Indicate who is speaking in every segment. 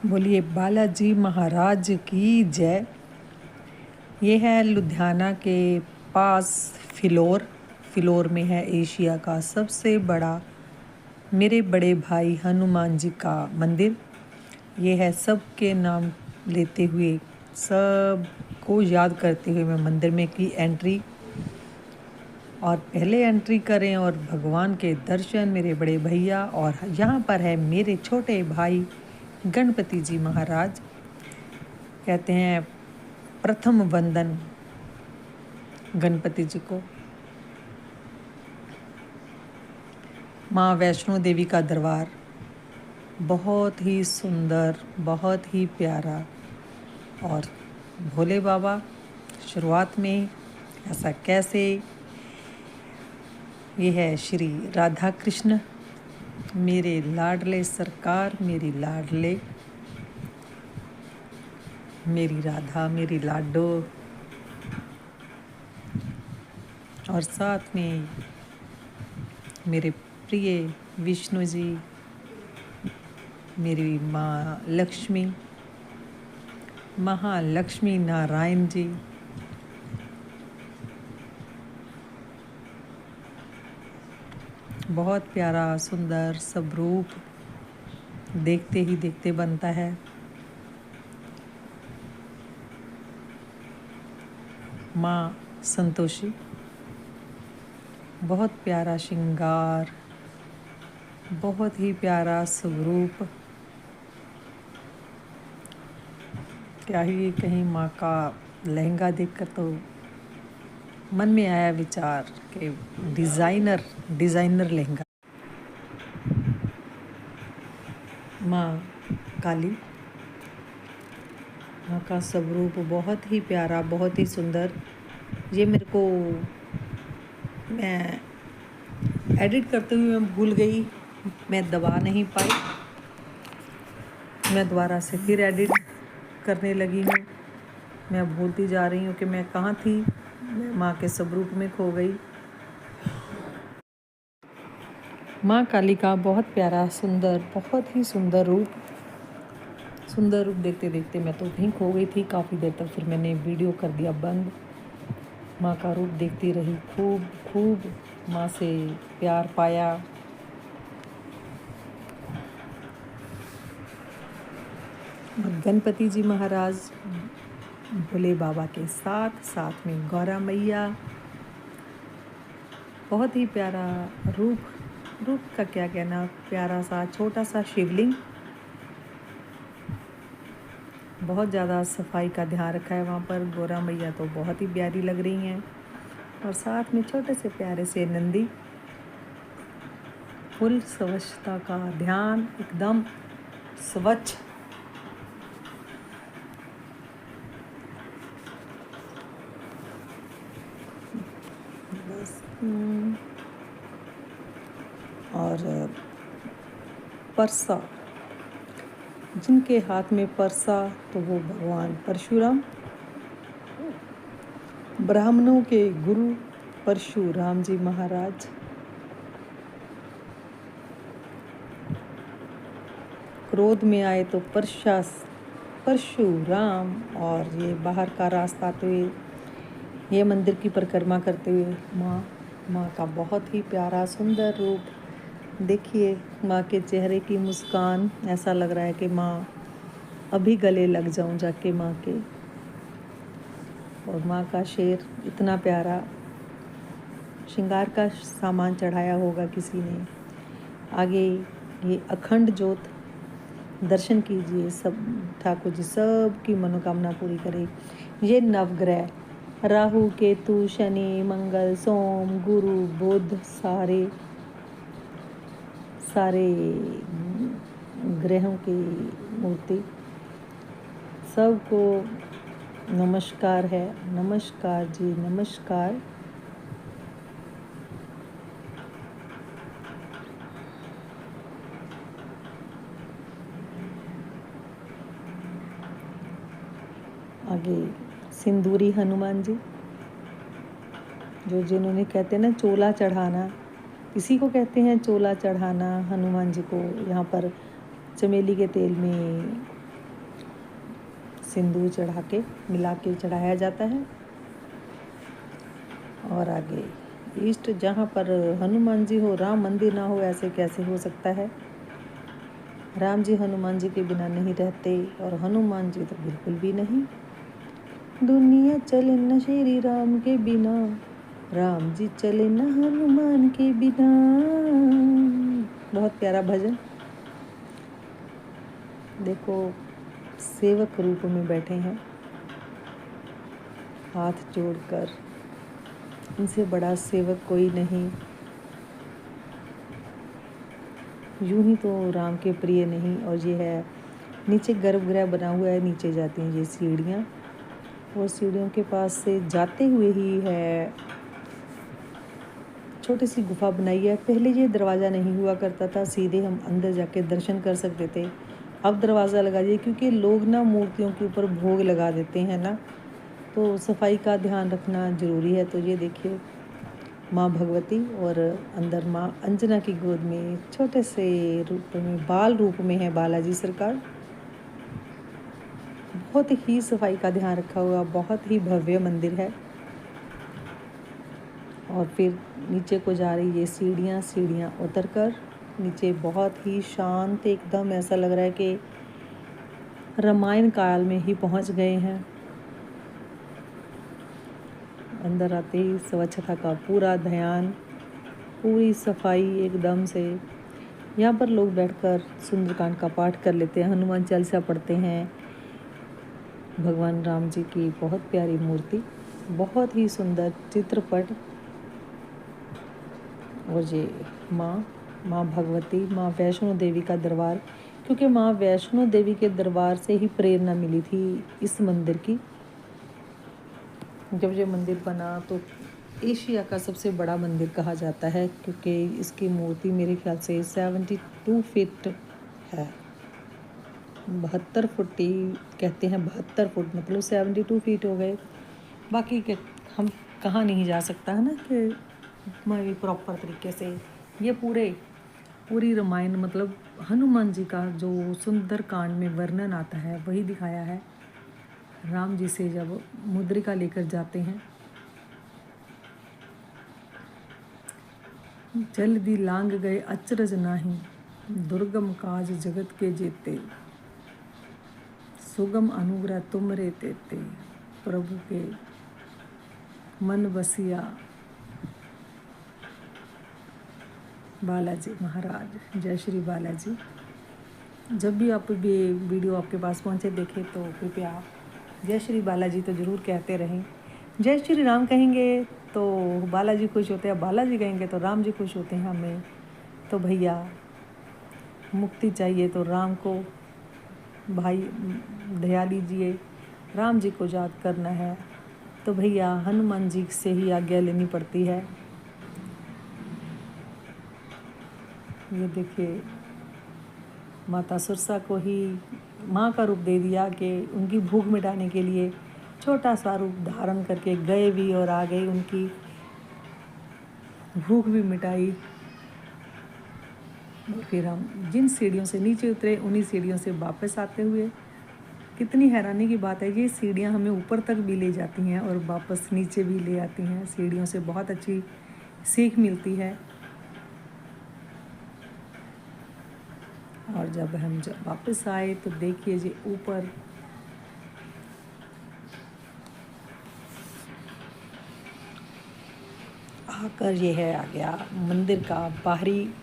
Speaker 1: बोलिए बालाजी महाराज की जय। ये है लुधियाना के पास फिलौर में है एशिया का सबसे बड़ा मेरे बड़े भाई हनुमान जी का मंदिर। ये है सबके नाम लेते हुए, सब को याद करते हुए मैं मंदिर में की एंट्री, और पहले एंट्री करें और भगवान के दर्शन, मेरे बड़े भैया। और यहाँ पर है मेरे छोटे भाई गणपति जी महाराज। कहते हैं प्रथम वंदन गणपति जी को। माँ वैष्णो देवी का दरबार बहुत ही सुंदर, बहुत ही प्यारा। और भोले बाबा शुरुआत में ऐसा कैसे, ये है श्री राधा कृष्ण, मेरे लाडले सरकार, मेरी लाडले, मेरी राधा, मेरी लाडो। और साथ में मेरे प्रिय विष्णु जी, मेरी माँ लक्ष्मी, महालक्ष्मी नारायण जी। बहुत प्यारा सुंदर सब रूप देखते ही देखते बनता है। माँ संतोषी, बहुत प्यारा श्रृंगार, बहुत ही प्यारा स्वरूप। क्या ही कहीं माँ का लहंगा देखकर तो मन में आया विचार कि डिज़ाइनर लहंगा। माँ काली, माँ का स्वरूप बहुत ही प्यारा, बहुत ही सुंदर। ये मेरे को, मैं एडिट करते हुए मैं भूल गई, मैं दबा नहीं पाई। मैं दोबारा से फिर एडिट करने लगी हूँ। मैं भूलती जा रही हूँ कि मैं कहाँ थी। मैं माँ के स्वरूप में खो गई। माँ काली का बहुत प्यारा सुंदर, बहुत ही सुंदर रूप देखते देखते मैं तो वहीं खो गई थी काफ़ी देर तक। फिर मैंने वीडियो कर दिया बंद। माँ का रूप देखती रही, खूब माँ से प्यार पाया। और गणपति जी महाराज भोले बाबा के साथ में गौरा मैया, बहुत ही प्यारा रूप का क्या कहना, प्यारा सा छोटा सा शिवलिंग। बहुत ज़्यादा सफाई का ध्यान रखा है वहाँ पर। गौरा मैया तो बहुत ही प्यारी लग रही हैं, और साथ में छोटे से प्यारे से नंदी। फुल स्वच्छता का ध्यान, एकदम स्वच्छ। बस और परसा, जिनके हाथ में परसा तो वो भगवान परशुराम, ब्राह्मणों के गुरु परशुराम जी महाराज। क्रोध में आए तो परशुराम। और ये बाहर का रास्ता तो ये मंदिर की परिक्रमा करते हुए माँ का बहुत ही प्यारा सुंदर रूप। देखिए माँ के चेहरे की मुस्कान, ऐसा लग रहा है कि माँ अभी गले लग जाऊं जाके माँ के। और माँ का शेर इतना प्यारा, श्रृंगार का सामान चढ़ाया होगा किसी ने। आगे ये अखंड ज्योत, दर्शन कीजिए। सब ठाकुर जी सब की मनोकामना पूरी करे। ये नवग्रह राहु केतु शनि मंगल सोम गुरु बुध, सारे ग्रहों की मूर्ति, सबको नमस्कार है। नमस्कार जी, नमस्कार। आगे सिंदूरी हनुमान जी, जिन्होंने कहते हैं ना चोला चढ़ाना, इसी को कहते हैं चोला चढ़ाना हनुमान जी को। यहाँ पर चमेली के तेल में सिंदूर चढ़ा के मिला के चढ़ाया जाता है। और आगे ईष्ट, जहाँ पर हनुमान जी हो राम मंदिर ना हो, ऐसे कैसे हो सकता है। राम जी हनुमान जी के बिना नहीं रहते और हनुमान जी तो बिल्कुल भी नहीं। दुनिया चले न श्री राम के बिना, राम जी चले न हनुमान के बिना। बहुत प्यारा भजन। देखो सेवक रूप में बैठे हैं, हाथ जोड़कर। इनसे बड़ा सेवक कोई नहीं। यूं ही तो राम के प्रिय नहीं। और ये है नीचे गर्भगृह बना हुआ है, नीचे जाती हैं ये सीढ़ियाँ, और सीढ़ियों के पास से जाते हुए ही है छोटी सी गुफा बनाई है। पहले ये दरवाज़ा नहीं हुआ करता था, सीधे हम अंदर जाके दर्शन कर सकते थे। अब दरवाज़ा लगा दिया क्योंकि लोग ना मूर्तियों के ऊपर भोग लगा देते हैं ना, तो सफाई का ध्यान रखना ज़रूरी है। तो ये देखिए माँ भगवती और अंदर माँ अंजना की गोद में छोटे से रूप में, बाल रूप में है बालाजी सरकार। बहुत ही सफाई का ध्यान रखा हुआ, बहुत ही भव्य मंदिर है। और फिर नीचे को जा रही ये सीढ़ियाँ उतर कर नीचे बहुत ही शांत, एकदम ऐसा लग रहा है कि रामायण काल में ही पहुंच गए हैं। अंदर आते ही स्वच्छता का पूरा ध्यान, पूरी सफाई एकदम से। यहाँ पर लोग बैठकर सुंदरकांड का पाठ कर लेते हैं, हनुमान चालीसा पढ़ते हैं। भगवान राम जी की बहुत प्यारी मूर्ति, बहुत ही सुंदर चित्रपट। और ये माँ भगवती, माँ वैष्णो देवी का दरबार, क्योंकि माँ वैष्णो देवी के दरबार से ही प्रेरणा मिली थी इस मंदिर की। जब ये मंदिर बना तो एशिया का सबसे बड़ा मंदिर कहा जाता है, क्योंकि इसकी मूर्ति मेरे ख्याल से 72 फीट है। 72 फुट ही कहते हैं, 72 फुट मतलब 72 फीट हो गए। बाकी के हम कहाँ नहीं जा सकता है ना कि मैं प्रॉपर तरीके से ये पूरी रामायण, मतलब हनुमान जी का जो सुंदर कांड में वर्णन आता है वही दिखाया है। राम जी से जब मुद्रिका लेकर जाते हैं, जल्दी लांग गए अचरज नाही, दुर्गम काज जगत के जेते, सुगम अनुग्रह तुम रे तेते, प्रभु के मन बसिया बालाजी महाराज। जय श्री बालाजी। जब भी आप ये वीडियो आपके पास पहुँचे देखें तो कृपया जय श्री बालाजी तो ज़रूर कहते रहें। जय श्री राम कहेंगे तो बालाजी खुश होते हैं, बालाजी कहेंगे तो राम जी खुश होते हैं। हमें तो भैया मुक्ति चाहिए तो राम को भाई दया दीजिए, राम जी को याद करना है तो भैया हनुमान जी से ही आज्ञा लेनी पड़ती है। ये देखिए माता सुरसा को ही माँ का रूप दे दिया कि उनकी भूख मिटाने के लिए छोटा सा रूप धारण करके गए भी और आ गए, उनकी भूख भी मिटाई। फिर हम जिन सीढ़ियों से नीचे उतरे उन्हीं सीढ़ियों से वापस आते हुए, कितनी हैरानी की बात है, ये सीढ़ियाँ हमें ऊपर तक भी ले जाती हैं और वापस नीचे भी ले आती हैं। सीढ़ियों से बहुत अच्छी सीख मिलती है। और जब वापस आए तो देखिए जी ऊपर आकर ये है आ गया मंदिर का बाहरी,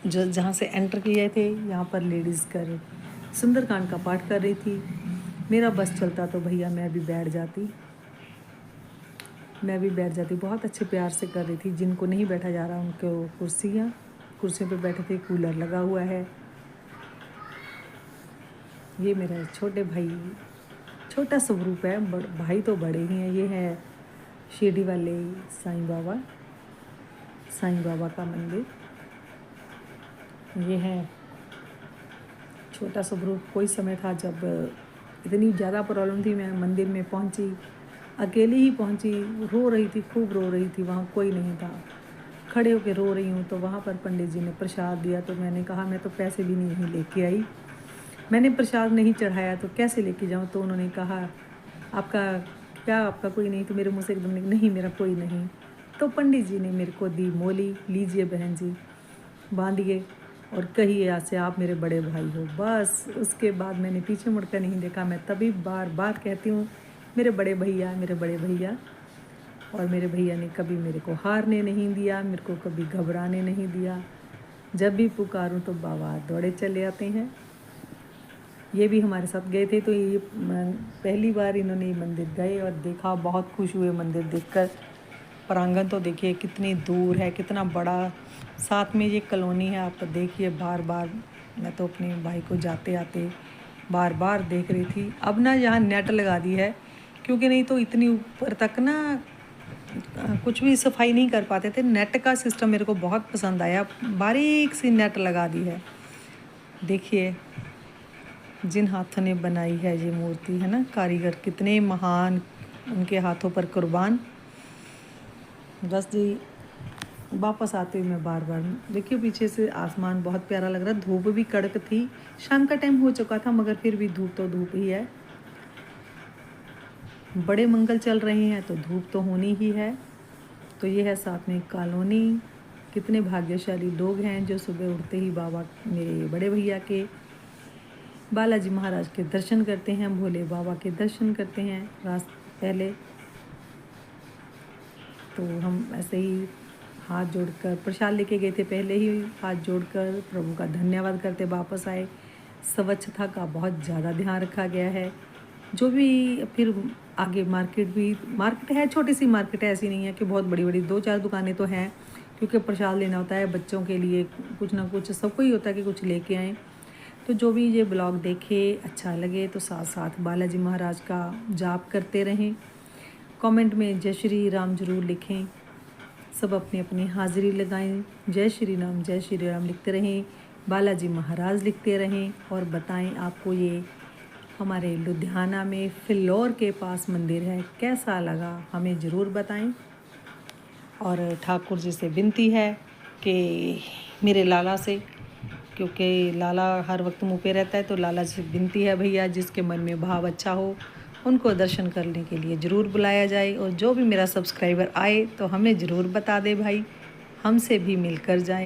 Speaker 1: जो जहाँ से एंटर किए थे, यहाँ पर लेडीज़ कर सुंदरकांड का पाठ कर रही थी। मेरा बस चलता तो भैया मैं भी बैठ जाती। बहुत अच्छे प्यार से कर रही थी। जिनको नहीं बैठा जा रहा उनको कुर्सियों पे बैठे थे, कूलर लगा हुआ है। ये मेरा छोटे भाई, छोटा स्वरूप है, भाई तो बड़े ही हैं। ये है शिरडी वाले साईं बाबा का मंदिर। ये है छोटा स्वरूप। कोई समय था जब इतनी ज़्यादा प्रॉब्लम थी, मैं मंदिर में पहुंची, अकेली ही पहुंची, रो रही थी, खूब रो रही थी। वहाँ कोई नहीं था, खड़े होकर रो रही हूँ। तो वहाँ पर पंडित जी ने प्रसाद दिया, तो मैंने कहा मैं तो पैसे भी नहीं लेके आई, मैंने प्रसाद नहीं चढ़ाया तो कैसे लेके जाऊँ? तो उन्होंने कहा आपका क्या, आपका कोई नहीं? तो मेरे मुँह से एकदम नहीं, मेरा कोई नहीं। तो पंडित जी ने मेरे को दी मोली, लीजिए बहन जी, बांधिए और कहिए आज से आप मेरे बड़े भाई हो। बस उसके बाद मैंने पीछे मुड़कर नहीं देखा। मैं तभी बार बार कहती हूँ मेरे बड़े भैया, मेरे बड़े भैया। और मेरे भैया ने कभी मेरे को हारने नहीं दिया, मेरे को कभी घबराने नहीं दिया। जब भी पुकारूं तो बाबा दौड़े चले आते हैं। ये भी हमारे साथ गए थे, तो ये पहली बार इन्होंने मंदिर गए और देखा, बहुत खुश हुए मंदिर देखकर। प्रांगण तो देखिए कितनी दूर है, कितना बड़ा, साथ में ये कॉलोनी है। आप तो देखिए बार बार, मैं तो अपने भाई को जाते आते बार बार देख रही थी। अब ना यहाँ नेट लगा दी है, क्योंकि नहीं तो इतनी ऊपर तक ना कुछ भी सफाई नहीं कर पाते थे। नेट का सिस्टम मेरे को बहुत पसंद आया, बारीक सी नेट लगा दी है। देखिए जिन हाथों ने बनाई है ये मूर्ति, है ना, कारीगर कितने महान, उनके हाथों पर कुर्बान। बस जी वापस आते हुए मैं बार बार देखिए पीछे से आसमान बहुत प्यारा लग रहा है। धूप भी कड़क थी, शाम का टाइम हो चुका था, मगर फिर भी धूप तो धूप ही है। बड़े मंगल चल रहे हैं तो धूप तो होनी ही है। तो ये है साथ में कॉलोनी। कितने भाग्यशाली लोग हैं जो सुबह उठते ही बाबा, मेरे बड़े भैया के, बालाजी महाराज के दर्शन करते हैं, भोले बाबा के दर्शन करते हैं रात पहले। तो हम ऐसे ही हाथ जोड़कर प्रसाद लेके गए थे, पहले ही हाथ जोड़कर प्रभु का धन्यवाद करते वापस आए। स्वच्छता का बहुत ज़्यादा ध्यान रखा गया है। जो भी फिर आगे मार्केट है, छोटी सी मार्केट है, ऐसी नहीं है कि बहुत बड़ी बड़ी, 2-4 दुकानें तो हैं, क्योंकि प्रसाद लेना होता है बच्चों के लिए, कुछ ना कुछ सबको ही होता है कि कुछ लेके आएँ। तो जो भी ये ब्लॉग देखे अच्छा लगे तो साथ साथ बालाजी महाराज का जाप करते रहें। कमेंट में जय श्री राम जरूर लिखें। सब अपनी अपनी हाजिरी लगाएं, जय श्री राम लिखते रहें, बालाजी महाराज लिखते रहें। और बताएं आपको ये हमारे लुधियाना में फिलौर के पास मंदिर है कैसा लगा, हमें ज़रूर बताएं। और ठाकुर जी से विनती है कि मेरे लाला से, क्योंकि लाला हर वक्त मुँह पे रहता है, तो लाला से विनती है भैया जिसके मन में भाव अच्छा हो उनको दर्शन करने के लिए ज़रूर बुलाया जाए। और जो भी मेरा सब्सक्राइबर आए तो हमें ज़रूर बता दे भाई, हमसे भी मिलकर जाए।